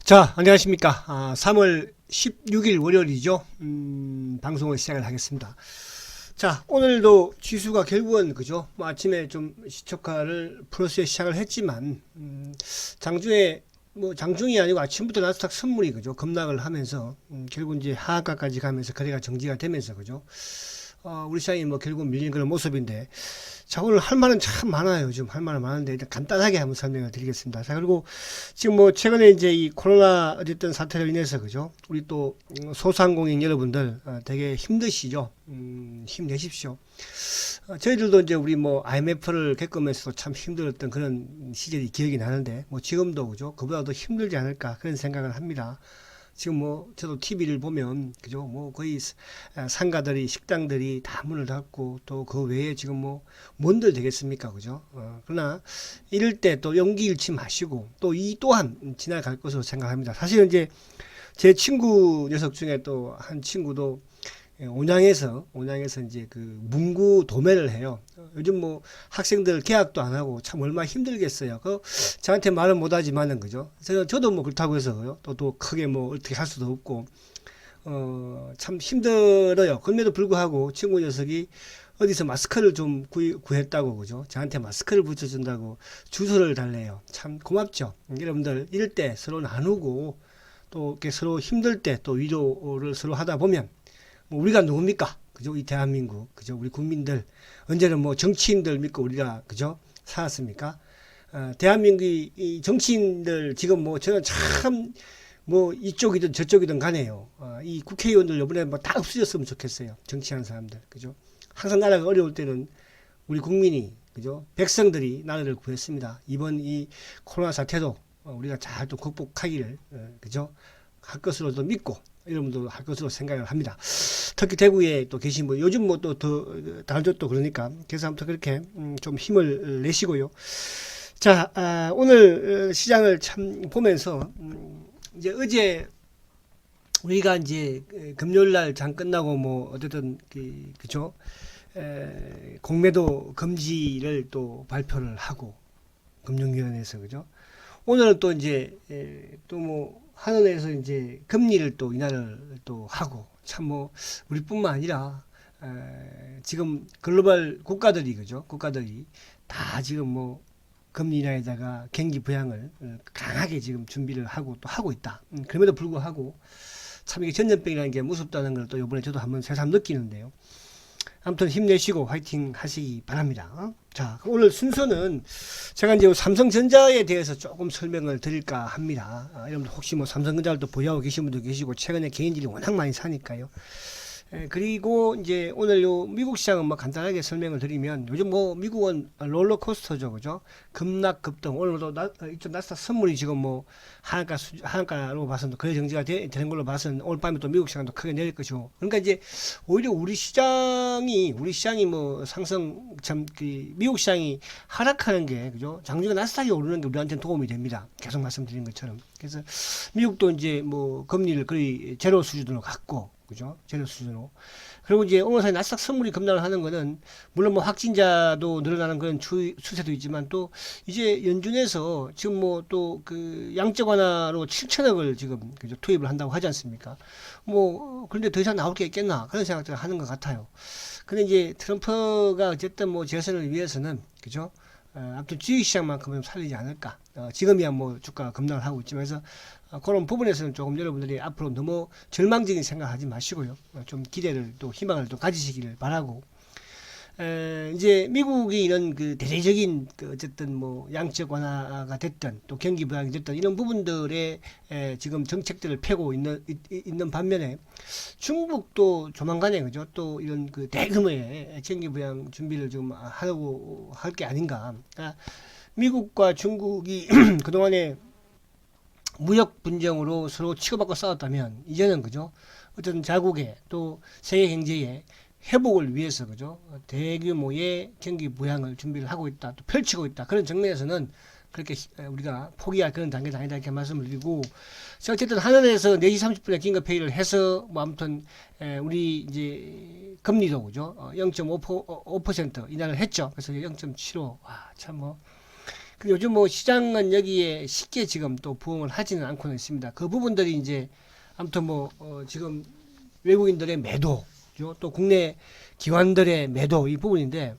자, 안녕하십니까. 3월 16일 월요일이죠. 방송을 시작을 하겠습니다. 자, 오늘도 지수가 결국은, 그죠? 뭐 아침에 좀 시초가를 플러스에 시작을 했지만, 장중에, 뭐 장중이 아니고 아침부터 나스닥 선물이, 그죠? 급락을 하면서, 결국 이제 하한가까지 가면서 거래가 정지가 되면서, 그죠? 우리 시장이 뭐 결국 밀린 그런 모습인데, 자, 오늘 할 말은 참 많아요. 지금 할 말은 많은데, 일단 간단하게 한번 설명을 드리겠습니다. 자, 그리고 지금 뭐 최근에 이제 이 코로나 어쨌든 사태로 인해서, 그죠? 우리 또 소상공인 여러분들 되게 힘드시죠? 힘내십시오. 저희들도 이제 우리 뭐 IMF를 겪으면서도 참 힘들었던 그런 시절이 기억이 나는데, 뭐 지금도, 그죠? 그보다 더 힘들지 않을까 그런 생각을 합니다. 지금 뭐 저도 TV를 보면, 그죠, 뭐 거의 상가들이, 식당들이 다 문을 닫고, 또 그 외에 지금 뭐 뭔들 되겠습니까, 그죠? 그러나 이럴 때 또 용기 잃지 마시고, 또 이 또한 지나갈 것으로 생각합니다. 사실은 이제 제 친구 녀석 중에 또 한 친구도 온양에서 이제 그 문구 도매를 해요. 요즘 뭐 학생들 개학도 안 하고 참 얼마나 힘들겠어요. 그 저한테 말은 못하지만은, 그죠? 저도 뭐 그렇다고 해서 또 크게 뭐 어떻게 할 수도 없고 참 힘들어요. 그럼에도 불구하고 친구 녀석이 어디서 마스크를 좀 구했다고, 그죠? 저한테 마스크를 붙여준다고 주소를 달래요. 참 고맙죠. 여러분들 이럴 때 서로 나누고, 또 이렇게 서로 힘들 때 또 위로를 서로 하다 보면, 뭐 우리가 누굽니까? 그죠? 이 대한민국, 그죠? 우리 국민들, 언제는 뭐 정치인들 믿고 우리가, 그죠? 살았습니까? 대한민국이 이 정치인들 지금 뭐 저는 참 뭐 이쪽이든 저쪽이든 간에요. 이 국회의원들 이번에 뭐 다 없어졌으면 좋겠어요. 정치하는 사람들, 그죠? 항상 나라가 어려울 때는 우리 국민이, 그죠? 백성들이 나라를 구했습니다. 이번 이 코로나 사태도 우리가 잘 또 극복하기를, 그죠? 할 것으로도 믿고, 여러분도 할 것으로 생각을 합니다. 특히 대구에 또 계신 분, 요즘 뭐 또 더 다른 쪽도 그러니까, 그래서 아무튼 그렇게 좀 힘을 내시고요. 자, 오늘 시장을 참 보면서, 이제 어제 우리가 이제 금요일 날 장 끝나고 뭐 어쨌든 그죠? 공매도 금지를 또 발표를 하고, 금융위원회에서, 그죠? 오늘은 또 이제 또 뭐 하늘에서 이제 금리를 또 인하를 또 하고, 참 뭐 우리뿐만 아니라 지금 글로벌 국가들이, 그죠? 국가들이 다 지금 뭐 금리 인하에다가 경기 부양을 강하게 지금 준비를 하고 또 하고 있다. 그럼에도 불구하고 참 이게 전염병이라는 게 무섭다는 걸 또 이번에 저도 한번 새삼 느끼는데요. 아무튼 힘내시고 화이팅 하시기 바랍니다. 자, 오늘 순서는 제가 이제 삼성전자에 대해서 조금 설명을 드릴까 합니다. 여러분들 혹시 뭐 삼성전자를 또 보유하고 계신 분도 계시고, 최근에 개인들이 워낙 많이 사니까요. 그리고 이제 오늘 요 미국 시장은 뭐 간단하게 설명을 드리면, 요즘 뭐 미국은 롤러코스터죠, 그죠? 급락 급등. 오늘도 이쪽 나스닥 선물이 지금 뭐 하한가로 봐서는 거래 정지가 되는 걸로 봐서는 오늘 밤에 또 미국 시장도 크게 내릴 것이고, 그러니까 이제 오히려 우리 시장이 뭐 상승, 참 미국 시장이 하락하는 게, 그죠? 장중에 나스닥이 오르는 게 우리한테는 도움이 됩니다. 계속 말씀드린 것처럼. 그래서 미국도 이제 뭐 금리를 거의 제로 수준으로 갔고, 그죠? 제로 수준으로. 그리고 이제 오늘 사이 나스닥 선물이 급락을 하는 거는, 물론 뭐 확진자도 늘어나는 그런 추세도 있지만, 또 이제 연준에서 지금 뭐 또 그 양적 완화로 7천억을 지금, 그죠? 투입을 한다고 하지 않습니까? 뭐 그런데 더 이상 나올 게 있겠나 그런 생각들을 하는 것 같아요. 근데 이제 트럼프가 어쨌든 뭐 재선을 위해서는, 그죠? 아무튼 주식시장만큼은 살리지 않을까. 지금이야 뭐 주가가 급락을 하고 있지만, 그래서 그런 부분에서는 조금 여러분들이 앞으로 너무 절망적인 생각하지 마시고요. 좀 기대를 또 희망을 또 가지시기를 바라고, 이제 미국이 이런 그 대대적인 그 어쨌든 뭐 양적 완화가 됐든 또 경기 부양이 됐든 이런 부분들의 지금 정책들을 펴고 있는 반면에, 중국도 조만간에, 그죠? 또 이런 그 대규모의 경기 부양 준비를 좀 하려고 할 게 아닌가. 그러니까 미국과 중국이 그동안에 무역 분쟁으로 서로 치고받고 싸웠다면, 이제는, 그죠? 어떤 자국의 또 세계 경제의 회복을 위해서, 그죠? 대규모의 경기 부양을 준비를 하고 있다, 또 펼치고 있다. 그런 측면에서는 그렇게 우리가 포기할 그런 단계는 아니다, 이렇게 말씀을 드리고, 어쨌든 하늘에서 4시 30분에 긴급회의를 해서 뭐 아무튼 우리 이제 금리도, 그죠? 0.5% 인하를 했죠. 그래서 0.75. 와, 참 뭐 근데 요즘 뭐 시장은 여기에 쉽게 지금 또 부응을 하지는 않고는 있습니다. 그 부분들이 이제 아무튼 뭐 지금 외국인들의 매도, 또 국내 기관들의 매도 이 부분인데,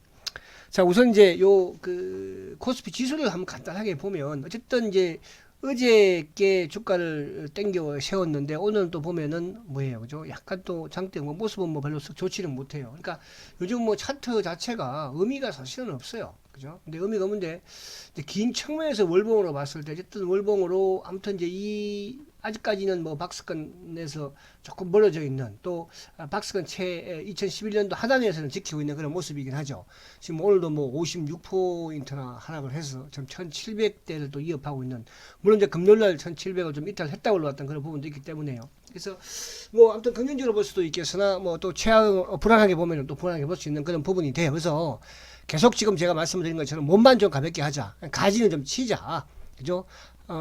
자 우선 이제 요 그 코스피 지수를 한번 간단하게 보면 어쨌든 이제 어제께 주가를 땡겨 세웠는데 오늘 또 보면은 뭐예요, 그죠? 약간 또 장대 뭐 모습은 뭐 별로 좋지는 못해요. 그러니까 요즘 뭐 차트 자체가 의미가 사실은 없어요, 그죠? 근데 의미가 없는데 이제 긴 측면에서 월봉으로 봤을 때 어쨌든 월봉으로 아무튼 이제 이 아직까지는 뭐 박스권에서 조금 멀어져 있는 또 박스권 채 2011년도 하단에서는 지키고 있는 그런 모습이긴 하죠. 지금 오늘도 뭐 56포인트나 하락을 해서 지금 1700대를 또 이어가고 있는, 물론 이제 금요일날 1700을 좀 이탈했다 올라왔던 그런 부분도 있기 때문에요. 그래서 뭐 아무튼 긍정적으로 볼 수도 있겠으나 뭐 또 최악 불안하게 보면은 또 불안하게 볼 수 있는 그런 부분이 돼요. 그래서 계속 지금 제가 말씀드린 것처럼 몸만 좀 가볍게 하자, 가지는 좀 치자, 그죠?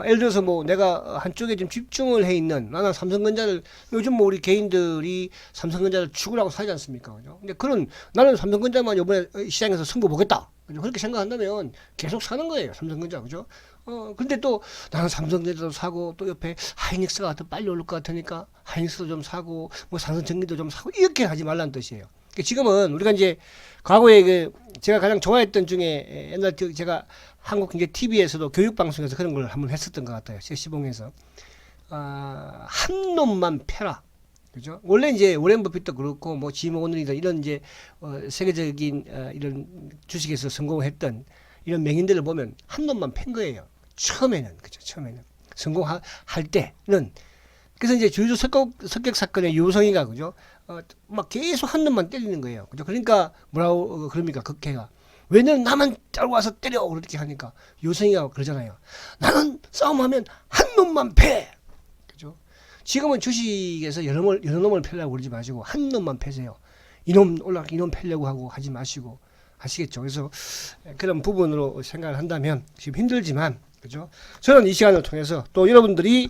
예를 들어서 뭐 내가 한쪽에 좀 집중을 해 있는, 나는 삼성전자를, 요즘 뭐 우리 개인들이 삼성전자를 죽으라고 사지 않습니까, 그죠? 근데 그런, 나는 삼성전자만 이번에 시장에서 승부 보겠다, 그죠? 그렇게 생각한다면 계속 사는 거예요, 삼성전자, 그죠? 근데 또 나는 삼성전자도 사고 또 옆에 하이닉스가 더 빨리 오를 것 같으니까 하이닉스도 좀 사고 뭐 삼성전기도 좀 사고, 이렇게 하지 말라는 뜻이에요. 그러니까 지금은 우리가 이제 과거에 그 제가 가장 좋아했던 중에, 옛날 제가 한국 이제 TV에서도 교육 방송에서 그런 걸 한번 했었던 것 같아요. 시봉에서 한 놈만 패라, 그죠? 원래 이제 워렌 버핏도 그렇고 뭐 짐 오늘이다 이런 이제 세계적인 이런 주식에서 성공했던 이런 명인들을 보면 한 놈만 팬 거예요. 처음에는, 그죠? 처음에는 성공할 때는. 그래서 이제 주유소 습격 사건의 유성이가, 그죠? 막 계속 한 놈만 때리는 거예요, 그죠? 그러니까 뭐라고 그럽니까, 극해가. 왜 너는 나만 따로 와서 때려, 그렇게 하니까 유성이가 그러잖아요. 나는 싸움하면 한 놈만 패, 그죠? 지금은 주식에서 여러 놈을 패려고 그러지 마시고 한 놈만 패세요. 이놈 올라가 이놈 패려고 하고 하지 마시고, 아시겠죠? 그래서 그런 부분으로 생각을 한다면 지금 힘들지만, 그죠? 저는 이 시간을 통해서 또 여러분들이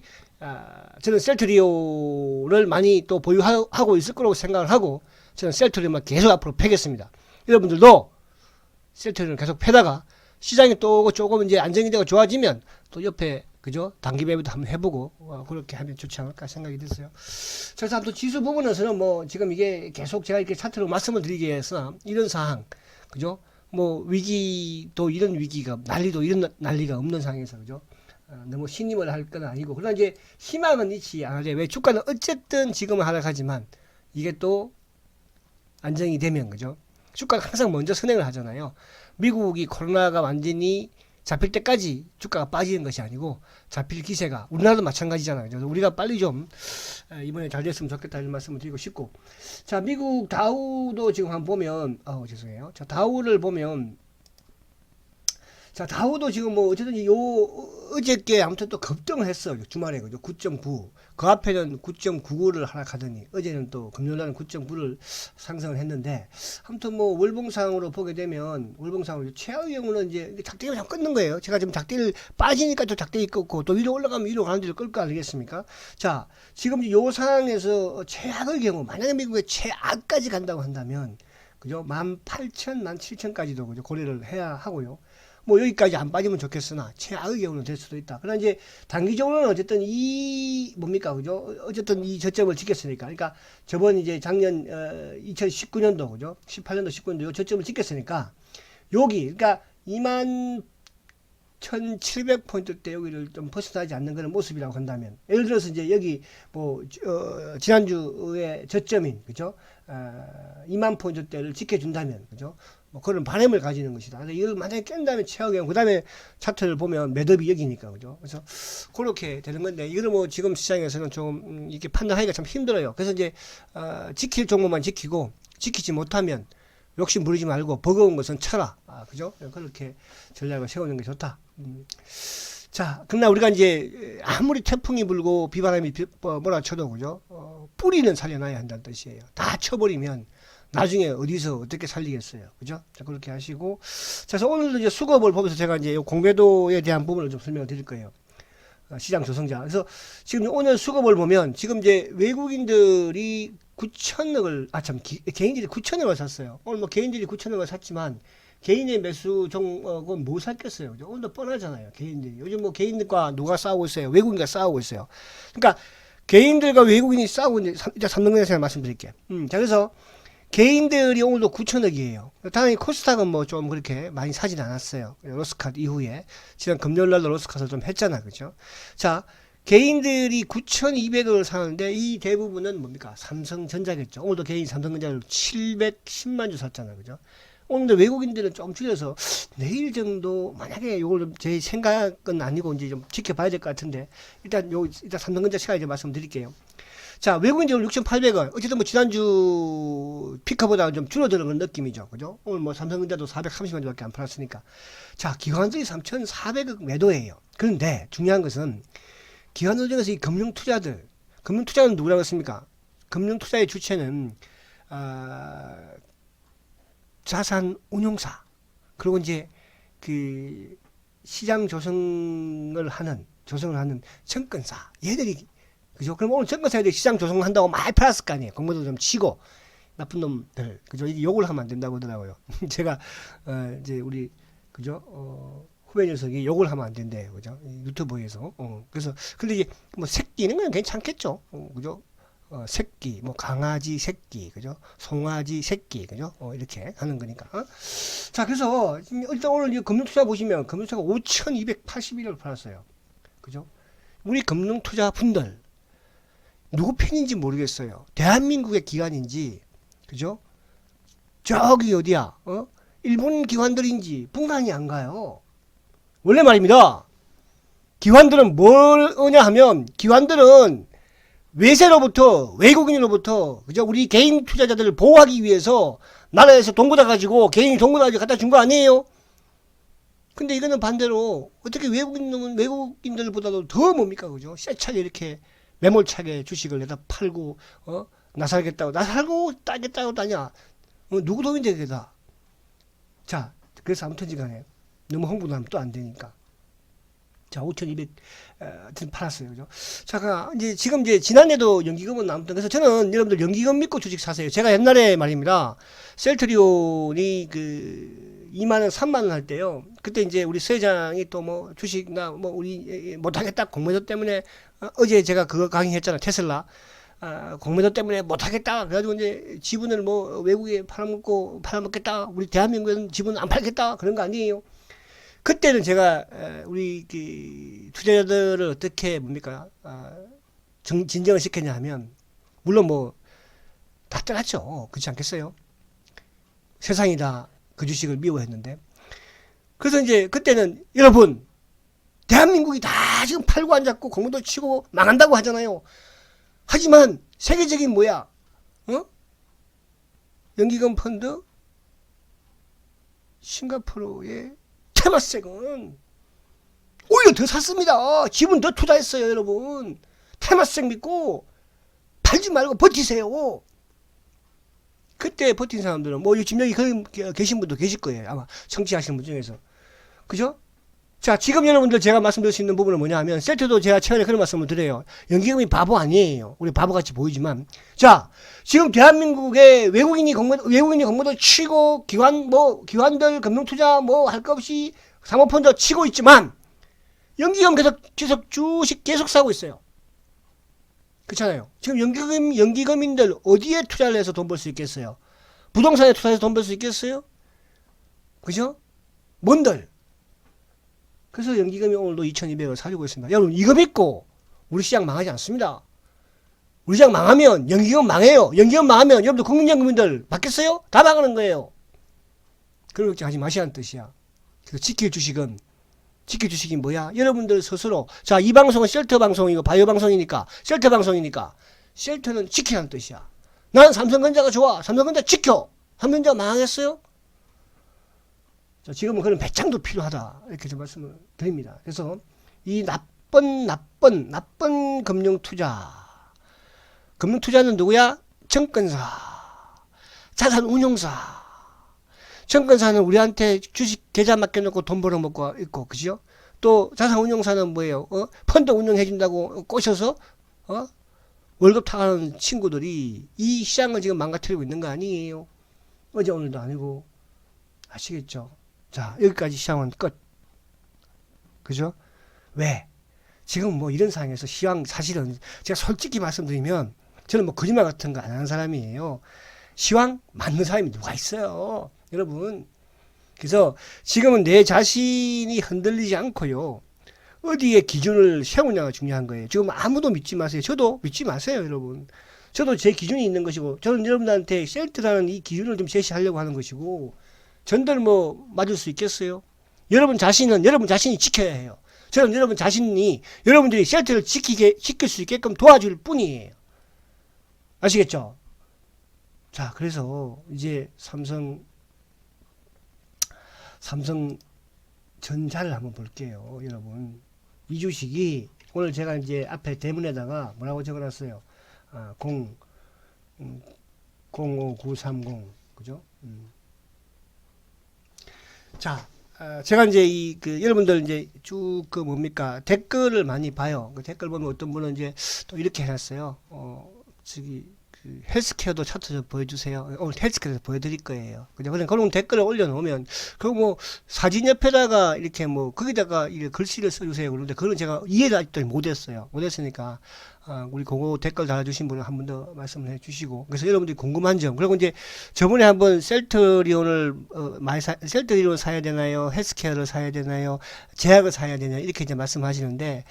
저는 셀트리오를 많이 또 보유하고 있을 거라고 생각을 하고, 저는 셀트리오만 계속 앞으로 패겠습니다. 여러분들도 셀트리오를 계속 패다가 시장이 또 조금 이제 안정이 되고 좋아지면 또 옆에, 그죠? 단기 매매도 한번 해보고 그렇게 하면 좋지 않을까 생각이 됐어요. 그래서 또 지수 부분에서는 뭐 지금 이게 계속 제가 이렇게 차트로 말씀을 드리기 위해서 이런 사항, 그죠? 뭐 위기도 이런 위기가, 난리도 이런 난리가 없는 상황에서, 그죠? 너무 신임을 할 건 아니고, 그러나 이제 희망은 있지 않아요. 왜? 주가는 어쨌든 지금은 하락하지만 이게 또 안정이 되면, 그죠? 주가가 항상 먼저 선행을 하잖아요. 미국이 코로나가 완전히 잡힐 때까지 주가가 빠지는 것이 아니고 잡힐 기세가, 우리나라도 마찬가지잖아요. 그래서 우리가 빨리 좀 이번에 잘 됐으면 좋겠다 이런 말씀을 드리고 싶고, 자 미국 다우도 지금 한번 보면, 죄송해요. 자 다우를 보면, 자 다우도 지금 뭐 어쨌든 어저께 아무튼 또 급등을 했어, 주말에, 그죠? 9.9, 그 앞에는 9.99를 하락하더니 어제는 또 금요일날은 9.9를 상승을 했는데, 아무튼 뭐 월봉상으로 보게 되면, 월봉상으로 최악의 경우는 이제 작대기를 좀 끊는 거예요. 제가 지금 작대기를 빠지니까 또 작대기 끊고, 또 위로 올라가면 위로 가는 데를 끌 거 아니겠습니까? 자 지금 요 상황에서 최악의 경우, 만약에 미국의 최악까지 간다고 한다면, 그죠? 18,000, 17,000까지도, 그죠? 고려를 해야 하고요. 뭐 여기까지 안 빠지면 좋겠으나 최악의 경우는 될 수도 있다. 그러나 이제 단기적으로는 어쨌든 이 뭡니까, 그죠? 어쨌든 이 저점을 지켰으니까, 그러니까 저번 이제 작년 2019년도, 그죠? 18년도 19년도 요 저점을 지켰으니까 여기, 그러니까 21,700포인트대 여기를 좀 벗어나지 않는 그런 모습이라고 한다면, 예를 들어서 이제 여기 뭐 지난주의 저점인, 그죠? 2만 포인트대를 지켜준다면, 그죠? 뭐 그런 바람을 가지는 것이다. 그래서 이걸 만약에 깬다면 최악의 경우, 그 다음에 차트를 보면 매듭이 여기니까, 그죠? 그래서 그렇게 되는 건데, 이거는 뭐 지금 시장에서는 좀 이렇게 판단하기가 참 힘들어요. 그래서 이제 지킬 종목만 지키고, 지키지 못하면 욕심 부리지 말고 버거운 것은 쳐라, 그죠? 그렇게 전략을 세우는 게 좋다. 자, 그러나 우리가 이제 아무리 태풍이 불고 비바람이 뭐라 쳐도, 그죠? 뿌리는 살려놔야 한다는 뜻이에요. 다 쳐버리면 나중에 어디서 어떻게 살리겠어요, 그죠? 자, 그렇게 하시고, 자, 그래서 오늘도 이제 수급을 보면서 제가 이제 공매도에 대한 부분을 좀 설명을 드릴 거예요. 시장 조성자. 그래서 지금 오늘 수급을 보면 지금 이제 외국인들이 9천억을, 개인들이 9천억을 샀어요. 오늘 뭐 개인들이 9천억을 샀지만 개인의 매수 종목은 못 샀겠어요. 그죠? 오늘도 뻔하잖아요. 개인들이. 요즘 뭐 개인들과 누가 싸우고 있어요? 외국인과 싸우고 있어요. 그러니까 개인들과 외국인이 싸우고 있는데, 이제 삼성전자 말씀드릴게요. 자, 그래서 개인들이 오늘도 9천억이에요. 당연히 코스닥은 뭐 좀 그렇게 많이 사진 않았어요. 로스컷 이후에. 지난 금요일날도 로스컷을 좀 했잖아. 그죠? 자, 개인들이 9,200억을 사는데 이 대부분은 뭡니까? 삼성전자겠죠. 오늘도 개인 삼성전자를 710만 주 샀잖아. 그죠? 오늘 외국인들은 좀 줄여서 내일 정도 만약에 요걸 좀 제 생각은 아니고 이제 좀 지켜봐야 될 것 같은데 일단 삼성전자 시간에 이제 말씀드릴게요. 자, 외국인들 6,800원. 어쨌든 뭐 지난주 피커보다 좀 줄어드는 그런 느낌이죠. 그죠? 오늘 뭐 삼성전자도 430만 주밖에 안 팔았으니까. 자, 기관들이 3,400억 매도예요. 그런데 중요한 것은 기관들 중에서 이 금융투자는 누구라고 했습니까? 금융투자의 주체는 자산운용사 그리고 이제 그 시장 조성을 하는 증권사 얘들이 그죠? 그럼 오늘 증권사들이 시장 조성한다고 많이 팔았을 거 아니에요. 공모도 좀 치고 나쁜 놈들 그죠? 이게 욕을 하면 안 된다고 하더라고요. 제가 이제 우리 그죠? 후배 녀석이 욕을 하면 안 된대요. 그죠? 유튜브에서. 그래서, 근데 이제, 뭐, 새끼는 그냥 괜찮겠죠. 그죠? 새끼, 뭐, 강아지 새끼, 그죠? 송아지 새끼, 그죠? 이렇게 하는 거니까. 자, 그래서, 일단 오늘 이 금융투자 보시면, 금융투자가 5,281을 팔았어요. 그죠? 우리 금융투자 분들, 누구 편인지 모르겠어요. 대한민국의 기관인지, 그죠? 저기 어디야? 일본 기관들인지 분간이 안 가요. 원래 말입니다. 기관들은 뭘 하냐 하면 기관들은 외세로부터 외국인으로부터 그죠? 우리 개인 투자자들을 보호하기 위해서 나라에서 돈 걷어가지고 개인이 돈 걷어가지고 갖다 준 거 아니에요? 근데 이거는 반대로 어떻게 외국인은 외국인들보다도 더 뭡니까 그죠? 세차게 이렇게 매몰차게 주식을 내다 팔고 나 살겠다고 따겠다고 따냐? 누구 도움이 되겠다. 자, 그래서 아무튼지간에 너무 홍보하면 또 안 되니까. 자, 5,200 팔았어요. 그죠? 자, 이제 지금 이제 지난해도 연기금은 아무튼 그래서 저는 여러분들 연기금 믿고 주식 사세요. 제가 옛날에 말입니다. 셀트리온이 그 2만 원, 3만 원 할 때요. 그때 이제 우리 서회장이 또 뭐 주식나 뭐 우리 못하겠다 공매도 때문에 어제 제가 그거 강의했잖아. 테슬라. 공매도 때문에 못하겠다. 그래가지고 이제 지분을 뭐 외국에 팔아먹겠다. 우리 대한민국에는 지분 안 팔겠다. 그런 거 아니에요. 그때는 제가 우리 그 투자자들을 어떻게 뭡니까 진정을 시켰냐 하면 물론 뭐 다 떠났죠. 그렇지 않겠어요? 세상이 다 그 주식을 미워했는데 그래서 이제 그때는 여러분 대한민국이 다 지금 팔고 앉았고 공무도 치고 망한다고 하잖아요. 하지만 세계적인 뭐야 연기금 펀드 싱가포르의 테마섹은 오히려 더 샀습니다. 지분 더 투자했어요, 여러분. 테마섹 믿고 팔지 말고 버티세요. 그때 버틴 사람들은 뭐 지금 여기 계신 분도 계실 거예요. 아마 청취하시는 분 중에서. 그죠? 자, 지금 여러분들 제가 말씀드릴 수 있는 부분은 뭐냐 하면 세트도 제가 최근에 그런 말씀을 드려요. 연기금이 바보 아니에요. 우리 바보같이 보이지만. 자, 지금 대한민국의 외국인이 공모도 치고 기관들 금융투자 뭐 할 거 없이 사모펀드 치고 있지만 연기금 계속 주식 계속 사고 있어요. 그렇잖아요. 지금 연기금인들 어디에 투자를 해서 돈 벌 수 있겠어요? 부동산에 투자해서 돈 벌 수 있겠어요? 그죠? 뭔들? 그래서 연기금이 오늘도 2,200을 사주고 있습니다. 여러분 이거 믿고 우리 시장 망하지 않습니다. 우리 시장 망하면 연기금 망해요. 연기금 망하면 여러분들 국민연금인들 받겠어요? 다 망하는 거예요. 그런 걱정하지 마시라는 뜻이야. 그래서 지킬 주식이 뭐야? 여러분들 스스로 자, 이 방송은 쉘터 방송이고 바이오 방송이니까 쉘터 방송이니까 쉘터는 지키라는 뜻이야. 난 삼성전자가 좋아. 삼성전자 지켜. 삼성전자 망했어요? 자, 지금은 그런 배짱도 필요하다. 이렇게 좀 말씀을 드립니다. 그래서 이 나쁜 금융투자는 누구야? 증권사, 자산운용사. 증권사는 우리한테 주식 계좌 맡겨놓고 돈 벌어먹고 있고, 그죠? 또 자산운용사는 뭐예요? 펀드 운용해준다고 꼬셔서 월급 타가는 친구들이 이 시장을 지금 망가뜨리고 있는 거 아니에요? 어제 오늘도 아니고. 아시겠죠? 자, 여기까지 시황은 끝. 그죠? 왜? 지금 뭐 이런 상황에서 시황 사실은 제가 솔직히 말씀드리면 저는 뭐 거짓말 같은 거 안 하는 사람이에요. 시황 맞는 사람이 누가 있어요, 여러분. 그래서 지금은 내 자신이 흔들리지 않고요. 어디에 기준을 세우냐가 중요한 거예요. 지금 아무도 믿지 마세요. 저도 믿지 마세요, 여러분. 저도 제 기준이 있는 것이고, 저는 여러분들한테 셀트라는 이 기준을 좀 제시하려고 하는 것이고, 전들 뭐 맞을 수 있겠어요? 여러분 자신은 여러분 자신이 지켜야 해요. 저는 여러분 자신이 여러분들이 셀트를 지킬 수 있게끔 도와줄 뿐이에요. 아시겠죠? 자, 그래서 이제 삼성전자를 한번 볼게요, 여러분. 이 주식이 오늘 제가 이제 앞에 대문에다가 뭐라고 적어놨어요? 05930, 그죠? 자, 제가 이제 여러분들 이제 쭉 뭡니까? 댓글을 많이 봐요. 그 댓글 보면 어떤 분은 이제 또 이렇게 해놨어요. 헬스케어도 차트 좀 보여주세요. 오늘 헬스케어에서 보여드릴 거예요. 그냥 그런 댓글을 올려놓으면, 그리고 뭐, 사진 옆에다가 이렇게 뭐, 거기다가 이렇게 글씨를 써주세요. 그런데 그건 제가 이해를 아직도 못했어요. 못했으니까, 우리 그거 댓글 달아주신 분은 한 번 더 말씀을 해 주시고. 그래서 여러분들이 궁금한 점. 그리고 이제 저번에 한번 셀트리온을, 셀트리온을 사야 되나요? 헬스케어를 사야 되나요? 제약을 사야 되나요? 이렇게 이제 말씀하시는데,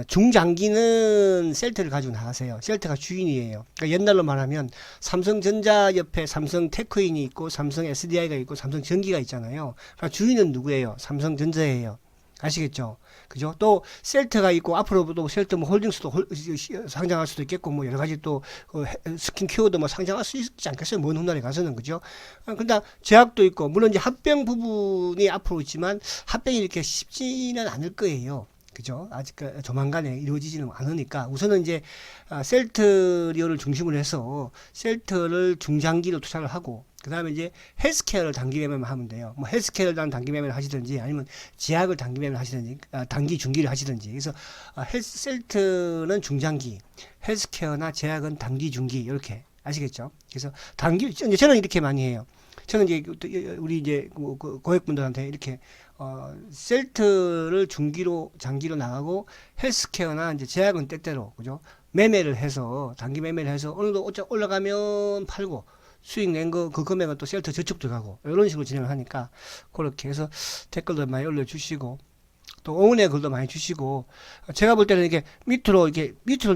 중장기는 셀트를 가지고 나가세요. 셀트가 주인이에요. 그러니까 옛날로 말하면 삼성전자 옆에 삼성 테크인이 있고 삼성 SDI가 있고 삼성 전기가 있잖아요. 그러니까 주인은 누구예요? 삼성전자예요. 아시겠죠? 그죠? 또 셀트가 있고 앞으로도 셀트 뭐 홀딩스도 상장할 수도 있겠고 뭐 여러 가지 또 스킨케어도 뭐 상장할 수 있지 않겠어요? 먼 훗날에 가서는. 그죠? 근데 제약도 있고 물론 이제 합병 부분이 앞으로 있지만 합병이 이렇게 쉽지는 않을 거예요. 그죠? 아직 조만간에 이루어지지는 않으니까 우선은 이제 셀트리온을 중심으로 해서 셀트를 중장기로 투자를 하고 그 다음에 이제 헬스케어를 단기 매매만 하면 돼요. 뭐 헬스케어를 단기 매매를 하시든지 아니면 제약을 단기 매매를 하시든지 단기 중기를 하시든지. 그래서 셀트는 중장기, 헬스케어나 제약은 단기 중기 이렇게 아시겠죠? 그래서 단기 저는 이렇게 많이 해요. 저는 이제 우리 이제 고객분들한테 이렇게 셀트를 중기로 장기로 나가고 헬스케어나 이제 제약은 때때로 그죠? 매매를 해서 단기 매매를 해서 어느 정도 올라가면 팔고 수익 낸 거 그 금액은 또 셀트 저축 들어가고 이런 식으로 진행을 하니까 그렇게 해서 댓글도 많이 올려주시고 또 응원의 글도 많이 주시고 제가 볼 때는 이게 밑으로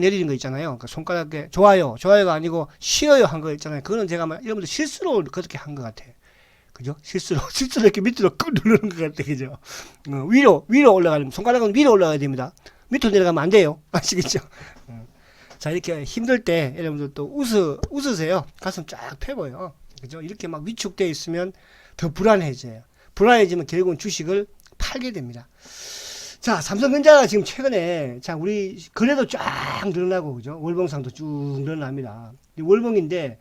내리는 거 있잖아요. 그러니까 손가락에 좋아요가 아니고 싫어요 한 거 있잖아요. 그거는 제가 여러분들 실수로 그렇게 한 것 같아요. 그죠? 실수로 이렇게 밑으로 끄 누르는 것 같아. 그죠? 위로 올라가는, 손가락은 위로 올라가야 됩니다. 밑으로 내려가면 안 돼요. 아시겠죠? 자, 이렇게 힘들 때 여러분들 또 웃으세요. 가슴 쫙 펴고요. 그죠? 이렇게 막 위축되어 있으면 더 불안해져요. 불안해지면 결국은 주식을 팔게 됩니다. 자, 삼성전자가 지금 최근에, 자, 우리 거래도 쫙 늘어나고, 그죠? 월봉상도 쭉 늘어납니다. 월봉인데,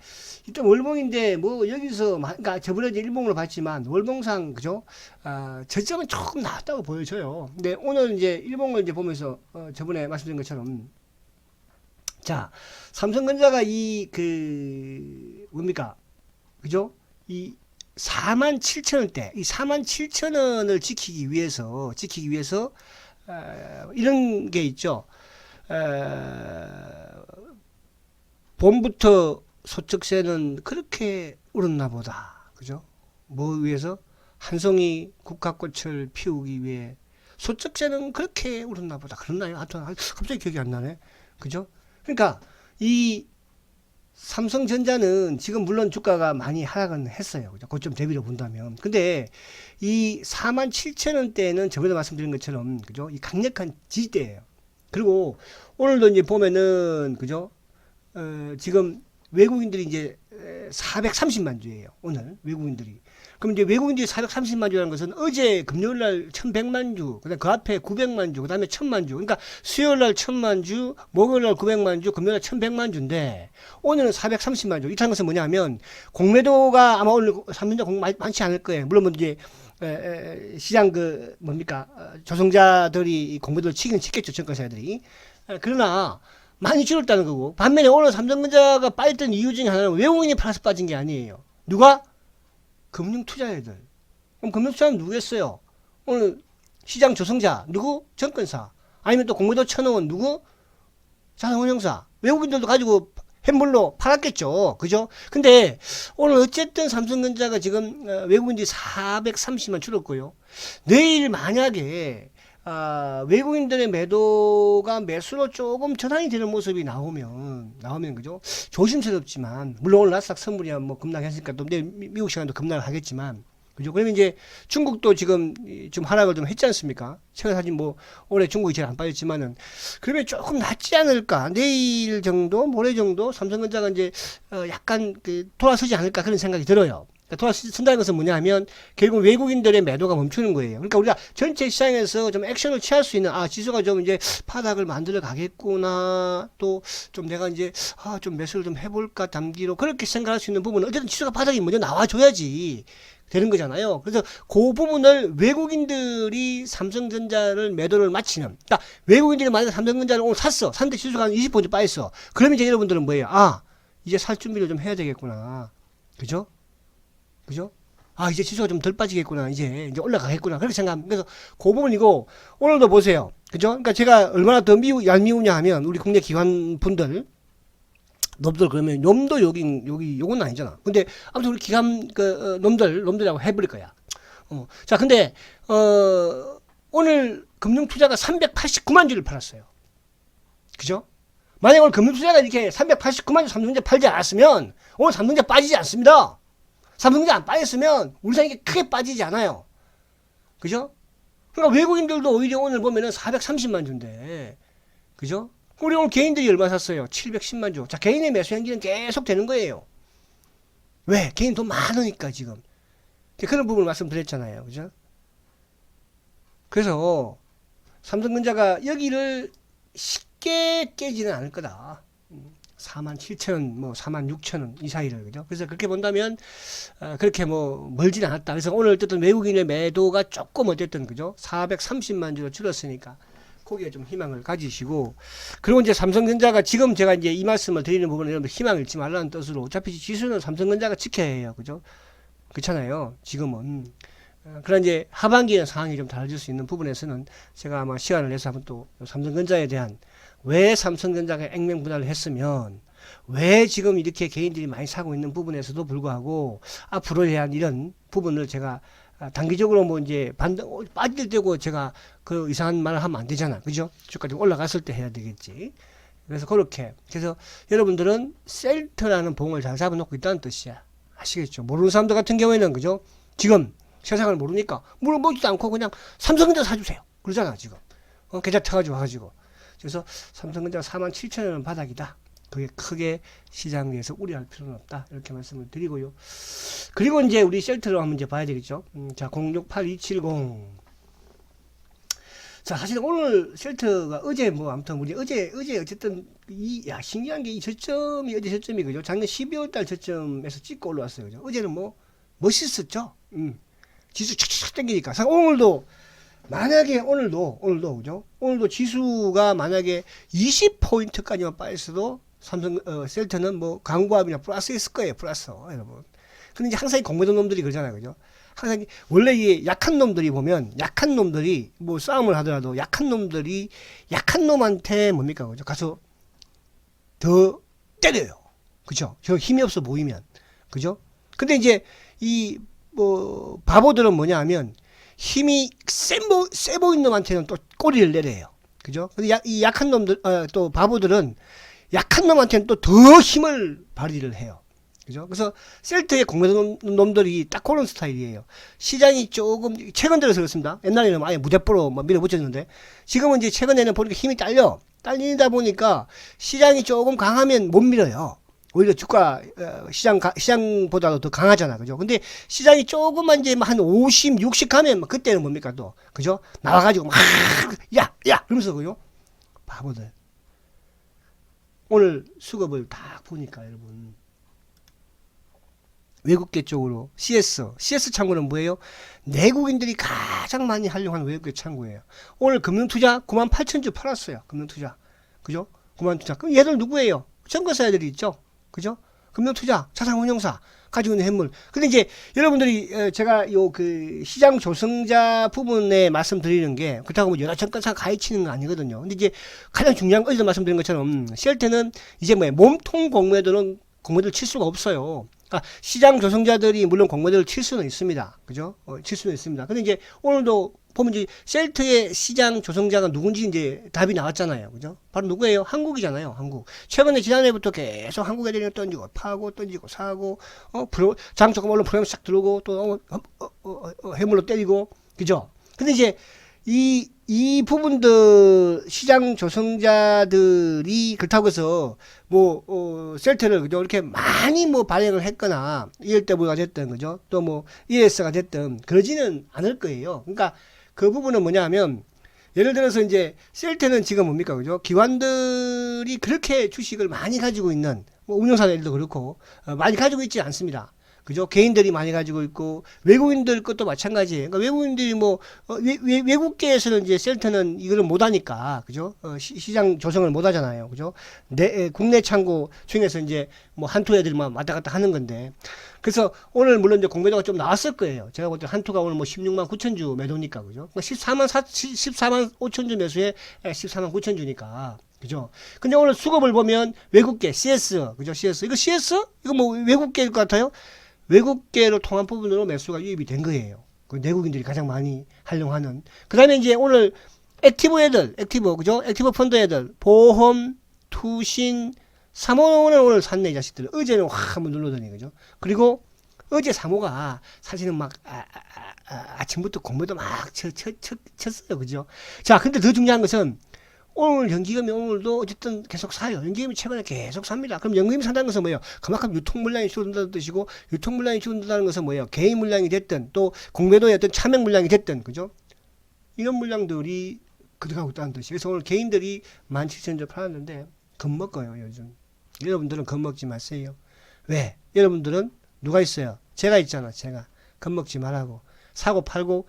일단 월봉인데, 뭐, 여기서, 그러니까 저번에 이제 일봉으로 봤지만, 월봉상, 그죠? 저점은 조금 나왔다고 보여져요. 근데 오늘 이제 일봉을 이제 보면서, 저번에 말씀드린 것처럼, 자, 삼성전자가 뭡니까? 그죠? 47,000원대, 이 47,000원을 지키기 위해서, 이런 게 있죠. 봄부터 소쩍새는 그렇게 울었나 보다. 그죠? 뭐 위해서? 한송이 국화꽃을 피우기 위해 소쩍새는 그렇게 울었나 보다. 그렇나요? 하여튼, 갑자기 기억이 안 나네. 그죠? 그러니까, 이 삼성전자는 지금 물론 주가가 많이 하락은 했어요. 그죠? 고점 대비로 본다면. 근데 이 47,000원대는 저번에 말씀드린 것처럼, 그죠? 이 강력한 지지대예요. 그리고 오늘도 이제 보면은, 그죠? 지금 외국인들이 이제 430만 주예요. 오늘 외국인들이. 그럼 이제 외국인들이 430만 주라는 것은 어제 금요일 날 1100만 주, 그다음 그 앞에 900만 주, 그다음에 1000만 주. 그러니까 수요일 날 1000만 주, 목요일 날 900만 주, 금요일 날 1100만 주인데 오늘은 430만 주. 이런 것은 뭐냐면 공매도가 아마 오늘 삼성전자 공매 많지 않을 거예요. 물론 뭐 이제 시장 조성자들이 공매도를 치긴 치겠죠. 증권사들이. 그러나 많이 줄었다는 거고, 반면에 오늘 삼성전자가 빠졌던 이유 중에 하나는 외국인이 팔아서 빠진 게 아니에요. 누가? 금융투자애들. 그럼 금융투자는 누구겠어요? 오늘 시장 조성자 누구? 정권사. 아니면 또 공매도 쳐놓은 누구? 자산운용사. 외국인들도 가지고 햄물로 팔았겠죠. 그죠? 근데 오늘 어쨌든 삼성전자가 지금 외국인들이 430만 줄었고요. 내일 만약에 외국인들의 매도가 매수로 조금 전환이 되는 모습이 나오면 그죠? 조심스럽지만 물론 오늘 나스닥 선물이야 뭐 급락했으니까 또 내일 미국 시간도 급락을 하겠지만 그죠? 그러면 이제 중국도 지금 좀 하락을 좀 했지 않습니까? 최근 사진 뭐 올해 중국이 제일 안 빠졌지만은 그러면 조금 낫지 않을까? 내일 정도, 모레 정도 삼성전자가 이제 약간 돌아서지 않을까 그런 생각이 들어요. 그러니까 돌아선다는 것은 뭐냐 하면 결국 외국인들의 매도가 멈추는 거예요. 그러니까 우리가 전체 시장에서 좀 액션을 취할 수 있는 지수가 좀 이제 바닥을 만들어 가겠구나 또 좀 내가 이제 좀 매수를 좀 해볼까 단기로 그렇게 생각할 수 있는 부분은 어쨌든 지수가 바닥이 먼저 나와줘야지 되는 거잖아요. 그래서 그 부분을 외국인들이 삼성전자를 매도를 마치는 그러니까 외국인들이 만약에 삼성전자를 오늘 샀는데 지수가 한 20% 빠졌어. 그러면 이제 여러분들은 뭐예요? 이제 살 준비를 좀 해야 되겠구나. 그죠? 그죠? 이제 지수가 좀 덜 빠지겠구나. 이제 올라가겠구나. 그렇게 생각합니다. 그래서 그 부분이고, 오늘도 보세요. 그죠? 그러니까 제가 얼마나 더 얄미우냐 하면, 우리 국내 기관 분들, 놈들 그러면, 놈도 요건 아니잖아. 근데, 아무튼 우리 기관, 놈들이라고 해버릴 거야. 자, 근데, 오늘 금융투자가 389만 주를 팔았어요. 그죠? 만약 오늘 금융투자가 이렇게 389만 주 삼성전자 팔지 않았으면, 오늘 삼성전자 빠지지 않습니다. 삼성전자 안 빠졌으면 우리 사이에 크게 빠지지 않아요. 그죠? 그러니까 외국인들도 오히려 오늘 보면은 430만 주인데, 그죠? 우리 오늘 개인들이 얼마 샀어요? 710만 주. 자, 개인의 매수 행진은 계속 되는 거예요. 왜? 개인 돈 많으니까 지금. 그런 부분을 말씀드렸잖아요. 그죠? 그래서 삼성전자가 여기를 쉽게 깨지는 않을 거다. 47,000원, 뭐 46,000원 이 사이를 그죠? 그래서 그렇게 본다면 그렇게 뭐 멀지는 않았다. 그래서 오늘 어쨌든 외국인의 매도가 조금 어쨌든 그죠? 430만 주로 줄었으니까 거기에 좀 희망을 가지시고 그리고 이제 삼성전자가 지금 제가 이제 이 말씀을 드리는 부분은 여러분 희망을 잃지 말라는 뜻으로 어차피 지수는 삼성전자가 지켜야 해요. 그죠? 그렇잖아요. 지금은. 그런 이제 하반기에 상황이 좀 달라질 수 있는 부분에서는 제가 아마 시간을 내서 한번 또 삼성전자에 대한 왜 삼성전자가 액면분할을 했으면 왜 지금 이렇게 개인들이 많이 사고 있는 부분에서도 불구하고 앞으로에 대한 이런 부분을 제가 단기적으로 뭐 이제 빠질 때고 제가 그 이상한 말을 하면 안 되잖아. 그죠? 주가가 올라갔을 때 해야 되겠지. 그래서 그렇게. 그래서 여러분들은 셀트라는 봉을 잘 잡아놓고 있다는 뜻이야. 아시겠죠? 모르는 사람들 같은 경우에는 그죠? 지금 세상을 모르니까 물어보지도 않고 그냥 삼성전자 사주세요. 그러잖아 지금. 계좌 터가지고 와가지고. 그래서 삼성전자가 47,000원은 바닥이다. 그게 크게 시장에서 우려할 필요는 없다. 이렇게 말씀을 드리고요. 그리고 이제 우리 셀트로 한번 이제 봐야 되겠죠. 자, 068270. 자, 사실 오늘 셀트가 어제 뭐 아무튼 우리 어제 어쨌든 신기한 게 이 저점이 어제 저점이 그죠? 작년 12월 달 저점에서 찍고 올라왔어요. 그죠? 어제는 뭐 멋있었죠. 지수 착착 당기니까. 오늘도 만약에 오늘도 그죠? 오늘도 지수가 만약에 20포인트까지만 빠졌어도 셀트는 뭐 강보합이나 플러스 있을 거예요. 플러스 여러분. 근데 이제 항상 공매도 놈들이 그러잖아요. 그죠? 항상 원래 이 약한 놈들이 보면 약한 놈들이 뭐 싸움을 하더라도 약한 놈들이 약한 놈한테 뭡니까? 그죠? 가서 더 때려요. 그죠? 저 힘이 없어 보이면. 그죠? 근데 이제 이 뭐 바보들은 뭐냐 하면 힘이 세 보이는 놈한테는 또 꼬리를 내려요. 그죠? 근데 이 약한 놈들, 또 바보들은 약한 놈한테는 또 더 힘을 발휘를 해요. 그죠? 그래서 셀트의 공매도 놈들이 딱 그런 스타일이에요. 시장이 조금, 최근 들어서 그렇습니다. 옛날에는 아예 무대뽀로 뭐 밀어붙였는데, 지금은 이제 최근에는 보니까 힘이 딸리다 보니까 시장이 조금 강하면 못 밀어요. 오히려 주가 시장보다도 더 강하잖아. 그죠? 근데 시장이 조금만 이제 한 50, 60 가면 그때는 뭡니까 또. 그죠? 나와가지고 막 야 그러면서 그죠? 바보들. 오늘 수급을 딱 보니까 여러분 외국계 쪽으로 CS 창구는 뭐예요? 내국인들이 가장 많이 하려고 하는 외국계 창구예요. 오늘 금융투자 98,000주 팔았어요. 금융투자. 그죠? 98,000주. 그럼 얘들 누구예요? 정거사 애들이 있죠. 그죠? 금융투자, 자산운용사. 가지고 있는 현물. 근데 이제 여러분들이 제가 요 그 시장 조성자 부분에 말씀드리는 게 그렇다고 뭐 여러 정가사 가해치는 건 아니거든요. 근데 이제 가장 중요한 거 어제도 말씀드린 것처럼 셀트는 이제 뭐 몸통 공매도는 공매도를 칠 수가 없어요. 그러니까 시장 조성자들이 물론 공매도를 칠 수는 있습니다. 그죠? 칠 수는 있습니다. 근데 이제 오늘도 보면 이제 셀트의 시장 조성자가 누군지 이제 답이 나왔잖아요. 그죠? 바로 누구예요? 한국이잖아요. 한국. 최근에 지난해부터 계속 한국 애들이 던지고 파고 던지고 사고 장 조금 올라 프로그램 싹 들어오고 또 해물로 때리고 그죠? 근데 이제 이 부분들 시장 조성자들이 그렇다고 해서 뭐 셀트를 그죠 이렇게 많이 뭐 발행을 했거나 ELW가 됐든 그죠 또 뭐 ES가 됐든 그러지는 않을 거예요. 그러니까 그 부분은 뭐냐면 예를 들어서 이제 셀트는 지금 뭡니까 그죠 기관들이 그렇게 주식을 많이 가지고 있는 뭐 운용사들도 그렇고 많이 가지고 있지 않습니다. 그죠? 개인들이 많이 가지고 있고 외국인들 것도 마찬가지예요. 그러니까 외국인들이 뭐 외국계에서는 이제 셀트는 이거를 못 하니까 그죠? 시장 조성을 못 하잖아요. 그죠? 국내 창고 중에서 이제 뭐 한투 애들만 왔다 갔다 하는 건데 그래서 오늘 물론 이제 공매도가 좀 나왔을 거예요. 제가 볼 때 한투가 오늘 뭐 16만 9천 주 매도니까 그죠? 그러니까 14만 5천 주 매수에 14만 9천 주니까 그죠? 근데 오늘 수급을 보면 외국계 CS 그죠? CS 이거 뭐 외국계일 것 같아요? 외국계로 통한 부분으로 매수가 유입이 된 거예요. 그 내국인들이 가장 많이 활용하는. 그 다음에 이제 오늘 액티브 애들, 그죠? 액티브 펀드 애들, 보험, 투신, 사모는 오늘 샀네, 이 자식들. 어제는 확 한번 눌러더니, 그죠? 그리고 어제 사모가 사실은 막, 아침부터 공부도 막 쳤어요. 그죠? 자, 근데 더 중요한 것은 오늘 연기금이 오늘도 어쨌든 계속 사요. 연기금이 최근에 계속 삽니다. 그럼 연기금이 산다는 것은 뭐예요? 그만큼 유통 물량이 줄어든다는 뜻이고 유통 물량이 줄어든다는 것은 뭐예요? 개인 물량이 됐든 또 공매도의 어떤 차명 물량이 됐든 그죠? 이런 물량들이 들어가고 있다는 뜻이에요. 그래서 오늘 개인들이 17,000주 팔았는데 겁먹어요 요즘. 여러분들은 겁먹지 마세요. 왜? 여러분들은 누가 있어요? 제가 있잖아. 제가 겁먹지 말라고. 사고 팔고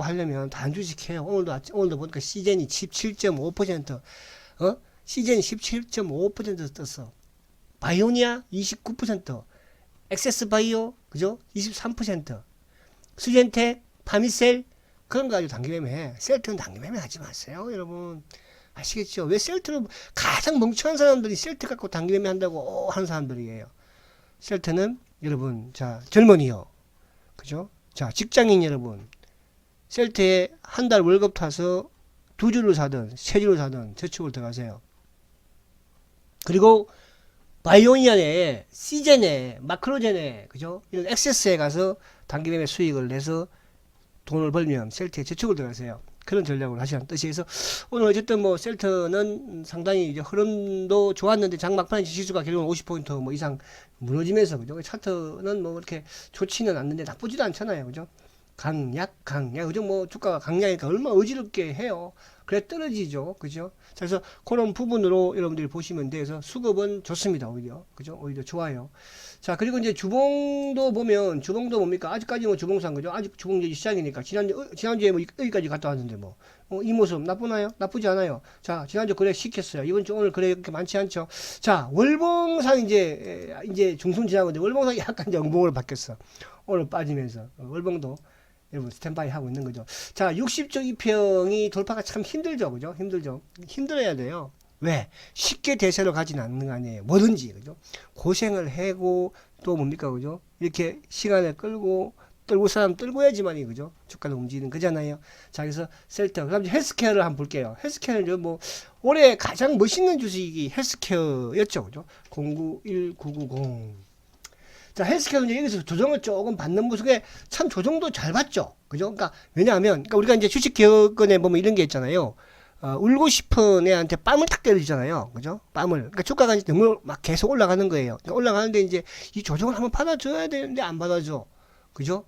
하려면 단주식해요. 오늘도 보니까 시젠이 17.5%, 시젠이 17.5% 떴어. 바이오니아 29%, 엑세스 바이오, 그죠? 23%, 수젠텍, 파미셀, 그런 거 가지고 단기매매, 셀트는 단기매매 하지 마세요, 여러분. 아시겠죠? 왜 셀트를, 가장 멍청한 사람들이 셀트 갖고 단기매매 한다고 하는 사람들이에요. 셀트는, 여러분, 자, 젊은이요. 그죠? 자, 직장인 여러분, 셀트에 한 달 월급 타서 2주를 사든, 3주를 사든 저축을 들어가세요. 그리고 바이오니아에, 시젠에, 마크로젠에, 그죠? 이런 액세스에 가서 단기매매 수익을 내서 돈을 벌면 셀트에 저축을 들어가세요. 그런 전략을 하시는 뜻이에서 오늘 어쨌든 뭐 셀트는 상당히 이제 흐름도 좋았는데 장 막판에 지수가 결국은 50포인트 뭐 이상 무너지면서 그죠? 차트는 뭐 그렇게 좋지는 않는데 나쁘지도 않잖아요. 그죠? 강약, 그죠? 뭐 주가가 강약이니까 얼마나 어지럽게 해요. 그래 떨어지죠. 그죠? 그래서 그런 부분으로 여러분들이 보시면 돼서 수급은 좋습니다. 오히려. 그죠? 오히려 좋아요. 자, 그리고 이제 주봉도 보면, 주봉도 뭡니까? 아직까지 뭐 주봉상, 그죠? 아직 주봉이 시작이니까. 지난주에 뭐 여기까지 갔다 왔는데 뭐. 이 모습 나쁘나요? 나쁘지 않아요. 자, 지난주 거래 시켰어요. 이번 주 오늘 거래 그렇게 많지 않죠. 자, 월봉상 이제 중순 지나고 월봉상 약간 이제 응봉으로 바뀌었어. 오늘 빠지면서. 월봉도 여러분 스탠바이 하고 있는 거죠. 자, 60조 이평이 돌파가 참 힘들죠. 그죠? 힘들어야 돼요. 왜? 쉽게 대세로 가지는 않는 거 아니에요. 뭐든지, 그죠? 고생을 하고, 또 뭡니까, 그죠? 이렇게 시간을 끌고 사람 끌고 해야지만이, 그죠? 주가를 움직이는 거잖아요. 자, 그래서 셀터. 그 다음 헬스케어를 한번 볼게요. 헬스케어는 뭐, 올해 가장 멋있는 주식이 헬스케어였죠. 그죠? 091990. 자, 헬스케어는 이제 여기서 조정을 조금 받는 모습에 참 조정도 잘 받죠. 그죠? 그러니까, 왜냐하면, 그러니까 우리가 이제 주식 기업권에 보면 이런 게 있잖아요. 울고 싶은 애한테 뺨을 탁 때리잖아요. 그죠? 뺨을. 그러니까 주가가 이제 너무 막 계속 올라가는 거예요. 그러니까 올라가는데 이제 이 조정을 한번 받아줘야 되는데 안 받아줘. 그죠?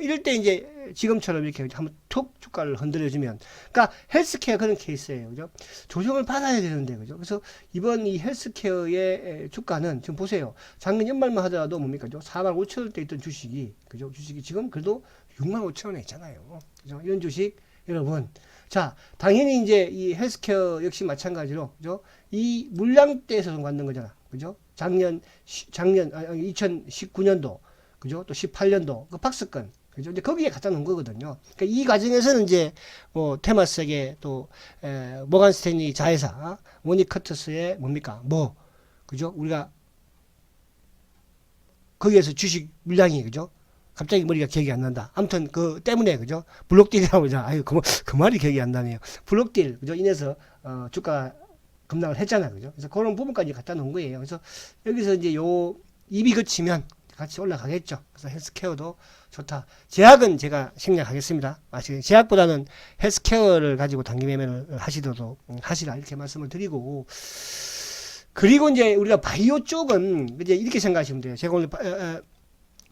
이럴 때 이제 지금처럼 이렇게 한번 툭 주가를 흔들어주면. 그러니까 헬스케어 그런 케이스예요. 그죠? 조정을 받아야 되는데. 그죠? 그래서 이번 이 헬스케어의 주가는 지금 보세요. 작년 연말만 하더라도 뭡니까? 4만 5천 원대 있던 주식이. 그죠? 주식이 지금 그래도 6만 5천 원에 있잖아요. 그죠? 이런 주식 여러분. 자, 당연히 이제 이 헬스케어 역시 마찬가지로, 그죠? 이 물량대에서 받는 거잖아. 그죠? 작년 2019년도, 그죠? 또 18년도 그 박스권, 그죠? 이제 거기에 갖다 놓은 거거든요. 그러니까 이 과정에서는 이제 뭐 테마스에게 또 모간 스탠리 자회사 모니커터스의 뭡니까? 뭐 그죠? 우리가 거기에서 주식 물량이 그죠? 갑자기 머리가 기억이 안 난다. 아무튼 그 때문에 그죠? 블록딜이라고 하잖아. 아유 그 말이 기억이 안 나네요. 블록딜 그죠? 인해서 주가 급락을 했잖아, 그죠? 그래서 그런 부분까지 갖다 놓은 거예요. 그래서 여기서 이제 요 입이 그치면 같이 올라가겠죠. 그래서 헬스케어도 좋다. 제약은 제가 생략하겠습니다. 제약보다는 헬스케어를 가지고 단기 매매를 하시라 이렇게 말씀을 드리고, 그리고 이제 우리가 바이오 쪽은 이제 이렇게 생각하시면 돼요. 제가 오늘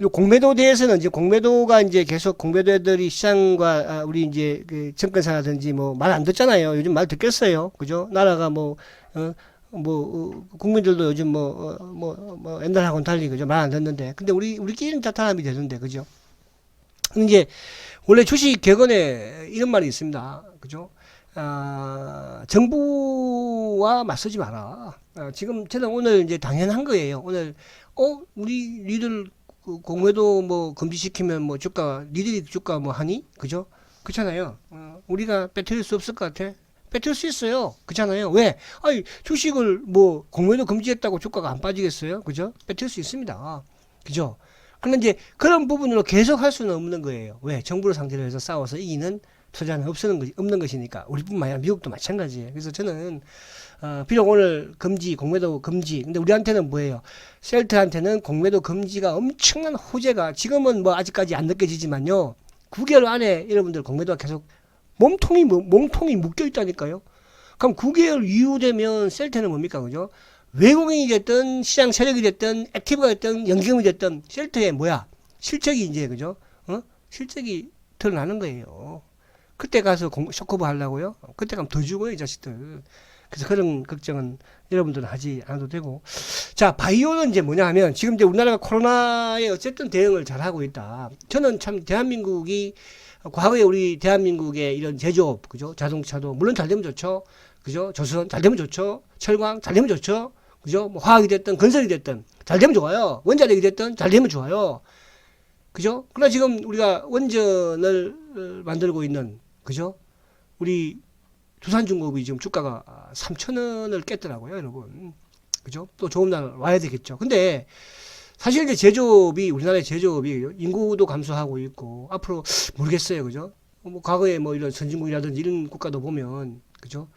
요 공매도에 대해서는 이제 공매도가 이제 계속 공매도들이 시장과 우리 이제 그 증권사라든지 뭐 말 안 듣잖아요. 요즘 말 듣겠어요. 그죠? 나라가 국민들도 요즘 옛날하고는 달리 그죠? 말 안 듣는데. 근데 우리끼리는 다 사람이 되는데, 그죠? 이제 원래 주식 격언에 이런 말이 있습니다. 그죠? 정부와 맞서지 마라. 지금 저는 오늘 이제 당연한 거예요. 오늘 우리 니들 공매도 뭐 금지시키면 뭐 니들이 주가 뭐 하니? 그죠? 그렇잖아요. 우리가 뺏을 수 없을 것 같아. 뺏을 수 있어요. 그렇잖아요. 왜? 아니, 주식을 뭐 공매도 금지했다고 주가가 안 빠지겠어요? 그죠? 뺏을 수 있습니다. 그죠? 그런데 이제 그런 부분으로 계속 할 수는 없는 거예요. 왜? 정부를 상대로 해서 싸워서 이기는 투자는 없는 것이니까. 우리뿐만 아니라 미국도 마찬가지예요. 그래서 저는 비록 오늘 공매도 금지. 근데 우리한테는 뭐예요? 셀트한테는 공매도 금지가 엄청난 호재가 지금은 뭐 아직까지 안 느껴지지만요. 9개월 안에 여러분들 공매도가 계속 몸통이 묶여 있다니까요. 그럼 9개월 이후 되면 셀트는 뭡니까? 그죠? 외국인이 됐든 시장 세력이 됐든 액티브가 됐든 연기금이 됐든 셀트의 실적이 이제 그죠? 실적이 드러나는 거예요. 그때 가서 쇼커버 하려고요? 그때 가면 더 죽어요, 이 자식들. 그래서 그런 걱정은 여러분들은 하지 않아도 되고. 자, 바이오는 이제 뭐냐 하면, 지금 이제 우리나라가 코로나에 어쨌든 대응을 잘 하고 있다. 저는 참 대한민국이, 과거에 우리 대한민국의 이런 제조업, 그죠? 자동차도, 물론 잘 되면 좋죠. 그죠? 조선, 잘 되면 좋죠. 철강, 잘 되면 좋죠. 그죠? 뭐 화학이 됐든, 건설이 됐든, 잘 되면 좋아요. 원자력이 됐든, 잘 되면 좋아요. 그죠? 그러나 지금 우리가 원전을 만들고 있는, 그죠? 우리 두산중공업이 지금 주가가 3,000원을 깼더라고요, 여러분. 그죠? 또 좋은 날 와야 되겠죠. 근데 사실 이제 우리나라의 제조업이 인구도 감소하고 있고, 앞으로 모르겠어요, 그죠? 뭐 과거에 뭐 이런 선진국이라든지 이런 국가도 보면, 그죠?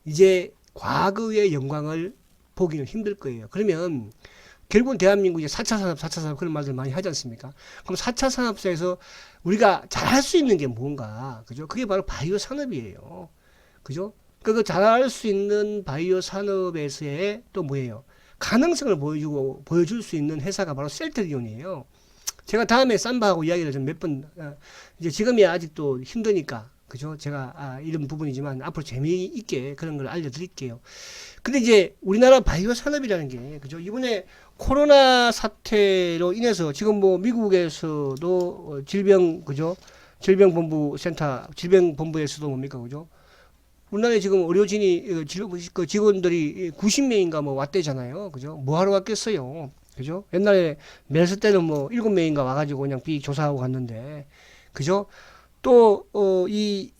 이제 과거의 영광을 보기는 힘들 거예요. 그러면 결국은 대한민국이 4차 산업 그런 말들 많이 하지 않습니까? 그럼 4차 산업에서 우리가 잘할 수 있는 게 뭔가, 그죠? 그게 바로 바이오 산업이에요. 그죠? 그 잘할 수 있는 바이오 산업에서의 또 뭐예요? 가능성을 보여줄 수 있는 회사가 바로 셀트리온이에요. 제가 다음에 삼바하고 이야기를 좀 이제 지금이야 아직도 힘드니까, 그죠? 제가 이런 부분이지만 앞으로 재미있게 그런 걸 알려드릴게요. 근데 이제 우리나라 바이오 산업이라는 게, 그죠? 이번에 코로나 사태로 인해서 지금 뭐 미국에서도 그죠? 질병본부에서도 뭡니까, 그죠? 우리나라에 지금 의료진이, 그 직원들이 90명인가 뭐 왔대잖아요. 그죠? 뭐 하러 왔겠어요? 그죠? 옛날에 메르스 때는 뭐 7명인가 와가지고 그냥 비 조사하고 갔는데, 그죠? 또,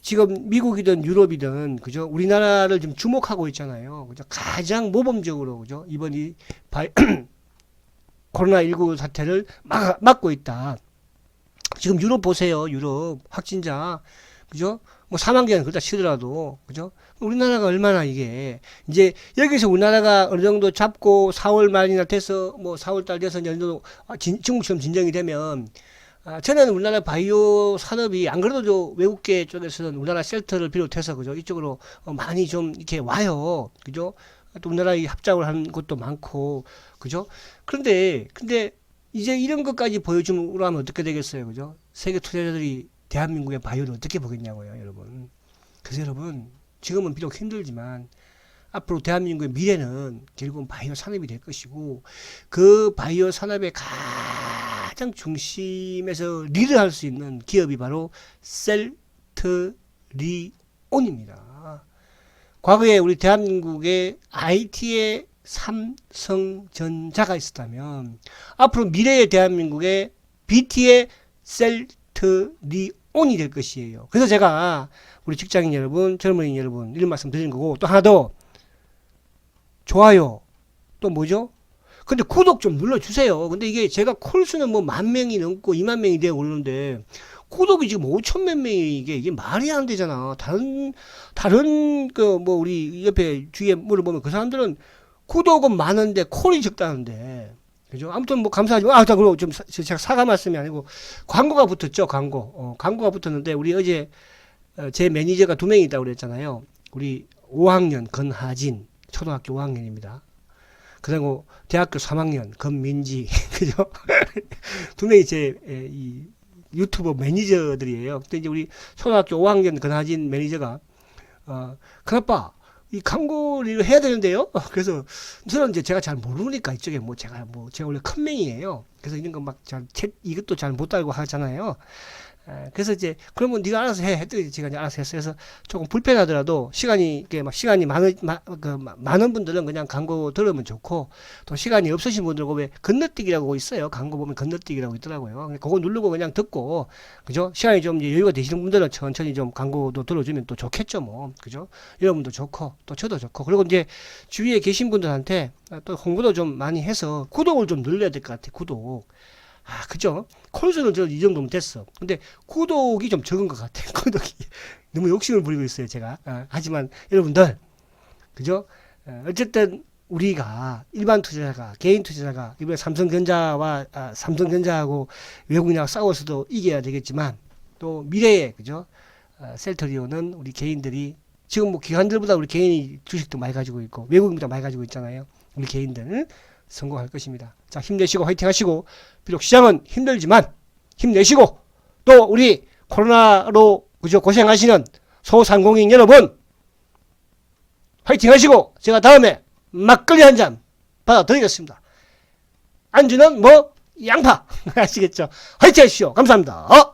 지금 미국이든 유럽이든, 그죠? 우리나라를 좀 주목하고 있잖아요. 그죠? 가장 모범적으로, 그죠? 이번 코로나19 사태를 막고 있다. 지금 유럽 보세요. 유럽 확진자, 그죠? 뭐 4만 개는 그렇다 치더라도, 그죠? 우리나라가 얼마나 이게, 이제 여기서 우리나라가 어느 정도 잡고 4월 말이나 돼서, 뭐 4월 달 돼서 어느 정도 중국처럼 진정이 되면, 저는 우리나라 바이오 산업이, 안 그래도 외국계 쪽에서는 우리나라 셀터를 비롯해서, 그죠? 이쪽으로 많이 좀 이렇게 와요. 그죠? 또 우리나라에 합작을 한 곳도 많고, 그죠? 근데 이제 이런 것까지 보여주면 어떻게 되겠어요? 그죠? 세계 투자자들이 대한민국의 바이오를 어떻게 보겠냐고요, 여러분. 그래서 여러분, 지금은 비록 힘들지만, 앞으로 대한민국의 미래는 결국은 바이오 산업이 될 것이고, 그 바이오 산업의 가장 중심에서 리드할 수 있는 기업이 바로 셀트리온입니다. 과거에 우리 대한민국의 IT의 삼성전자가 있었다면 앞으로 미래의 대한민국의 BT의 셀트리온이 될 것이에요. 그래서 제가 우리 직장인 여러분, 젊은이 여러분 이런 말씀 드리는 거고, 또 하나 더 좋아요, 또 뭐죠? 근데 구독 좀 눌러주세요. 근데 이게 제가 콜수는 뭐 10,000명이 넘고 20,000명이 되어 오르는데 구독이 지금 5천 몇 명이 이게 말이 안 되잖아. 다른 그 뭐 우리 옆에 주위에 물어보면 그 사람들은 구독은 많은데 콜이 적다는데, 그죠? 아무튼 뭐 감사하지만, 자, 그리고 좀 제가 사과 말씀이 아니고 광고가 붙었죠. 광고가 붙었는데, 우리 어제 제 매니저가 2명이 있다고 그랬잖아요. 우리 5학년 건하진, 초등학교 5학년입니다. 그리고 대학교 3학년 건민지, 그죠? 2명이 이 유튜버 매니저들이에요. 근데 이제 우리 초등학교 5학년 건하진 매니저가 큰아빠 이 광고를 해야 되는데요. 그래서 저는 이제 제가 잘 모르니까 이쪽에 제가 원래 큰맹이에요. 그래서 이런 거 막 이것도 잘 못 달고 하잖아요. 그래서 이제 그러면 네가 알아서 해 했더니 제가 이제 알아서 했어요. 그래서 조금 불편하더라도 시간이 많은 분들은 그냥 광고 들으면 좋고, 또 시간이 없으신 분들은 왜 건너뛰기라고 있어요. 광고 보면 건너뛰기라고 있더라고요. 그거 누르고 그냥 듣고, 그죠? 시간이 좀 여유가 되시는 분들은 천천히 좀 광고도 들어주면 또 좋겠죠, 뭐. 그죠? 여러분도 좋고 또 저도 좋고, 그리고 이제 주위에 계신 분들한테 또 홍보도 좀 많이 해서 구독을 좀 눌러야 될 것 같아. 구독. 그죠? 콜수는 저 이 정도면 됐어. 근데 구독이 좀 적은 것 같아. 구독이 너무 욕심을 부리고 있어요, 제가. 하지만 여러분들, 그죠? 어쨌든 우리가 일반 투자자가, 개인 투자자가 이번에 삼성전자하고 외국인하고 싸워서도 이겨야 되겠지만, 또 미래에, 그죠? 셀트리온은 우리 개인들이 지금 뭐 기관들보다 우리 개인이 주식도 많이 가지고 있고 외국인보다 많이 가지고 있잖아요. 우리 개인들은 성공할 것입니다. 자, 힘내시고 화이팅 하시고, 비록 시장은 힘들지만 힘내시고, 또 우리 코로나로 그저 고생하시는 소상공인 여러분 화이팅 하시고, 제가 다음에 막걸리 한 잔 받아드리겠습니다. 안주는 뭐 양파 아시겠죠? 화이팅 하십시오. 감사합니다.